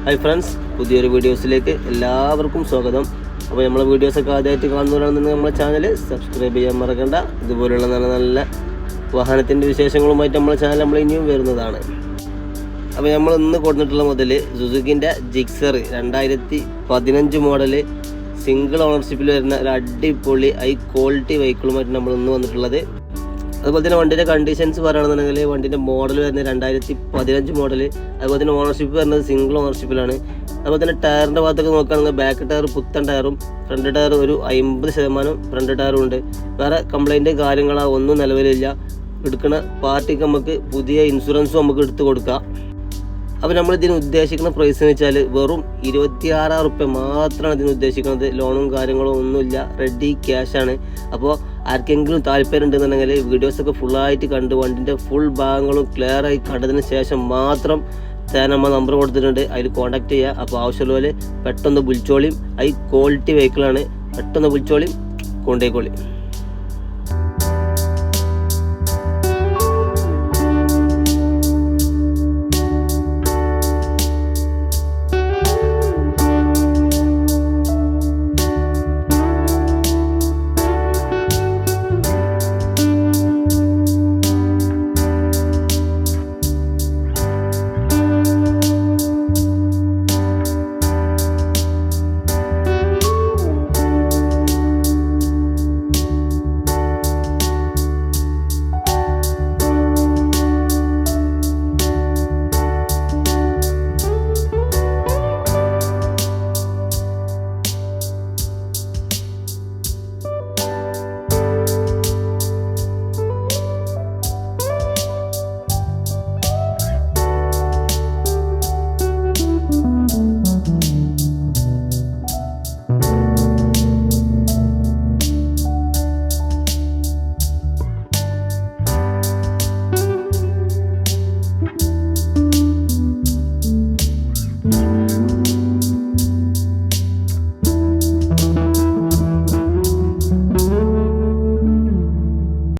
Hi friends, പുതിയൊരു വീഡിയോസിലേക്ക് എല്ലാവർക്കും സ്വാഗതം. അപ്പോൾ നമ്മളെ വീഡിയോസൊക്കെ ആദ്യമായിട്ട് കാണുന്നവരാണെന്നുണ്ടെങ്കിൽ നമ്മളെ ചാനൽ സബ്സ്ക്രൈബ് ചെയ്യാൻ മറക്കണ്ട. ഇതുപോലുള്ള നല്ല നല്ല വാഹനത്തിൻ്റെ വിശേഷങ്ങളുമായിട്ട് നമ്മളെ ചാനൽ നമ്മൾ ഇനിയും വരുന്നതാണ്. അപ്പോൾ നമ്മൾ ഇന്ന് കൊടുത്തിട്ടുള്ള മുതൽ സുസുക്കിൻ്റെ ജിക്സർ 2015 മോഡൽ സിംഗിൾ ഓണർഷിപ്പിൽ വരുന്ന ഒരു അടിപൊളി ഹൈ ക്വാളിറ്റി വെഹിക്കിളുമായിട്ട് നമ്മൾ ഇന്ന് വന്നിട്ടുള്ളത്. അതുപോലെ തന്നെ വണ്ടിൻ്റെ കണ്ടീഷൻസ് പറയുകയാണെന്നുണ്ടെങ്കിൽ വണ്ടിൻ്റെ മോഡൽ വരുന്നത് 2015 മോഡൽ. അതുപോലെ തന്നെ ഓണർഷിപ്പ് വരുന്നത് സിംഗിൾ ഓണർഷിപ്പിലാണ്. അതുപോലെ തന്നെ ടയറിൻ്റെ ഭാഗത്തൊക്കെ നോക്കുകയാണെങ്കിൽ ബാക്ക് ടയർ പുത്തൻ ടയറും ഫ്രണ്ട് ടയർ ഒരു 50% ഫ്രണ്ട് ടയറും ഉണ്ട്. വേറെ കംപ്ലൈൻറ്റ് കാര്യങ്ങളോ ഒന്നും നിലവിലില്ല. എടുക്കുന്ന പാർട്ടിക്ക് നമുക്ക് പുതിയ ഇൻഷുറൻസും നമുക്ക് എടുത്ത് കൊടുക്കാം. അപ്പോൾ നമ്മൾ ഇതിന് ഉദ്ദേശിക്കുന്ന പ്രൈസ് എന്ന് വെച്ചാൽ വെറും 26,000 റുപ്യ മാത്രമാണ് ഇതിന് ഉദ്ദേശിക്കുന്നത്. ലോണും കാര്യങ്ങളും ഒന്നുമില്ല, റെഡി ക്യാഷാണ്. അപ്പോൾ ആർക്കെങ്കിലും താല്പര്യം ഉണ്ടെന്നുണ്ടെങ്കിൽ വീഡിയോസൊക്കെ ഫുള്ളായിട്ട് കണ്ട് വണ്ടിൻ്റെ ഫുൾ ഭാഗങ്ങളും ക്ലിയറായി കണ്ടതിന് ശേഷം മാത്രം നമ്മൾ നമ്പർ കൊടുത്തിട്ടുണ്ട്, അതിൽ കോൺടാക്ട് ചെയ്യുക. അപ്പോൾ ആവശ്യമുള്ളവർ പെട്ടെന്ന് വിളിച്ചോളിയും. ഹൈ ക്വാളിറ്റി വെഹിക്കിളാണ്, പെട്ടെന്ന് വിളിച്ചോളിയും, കൊണ്ടേക്കോളി.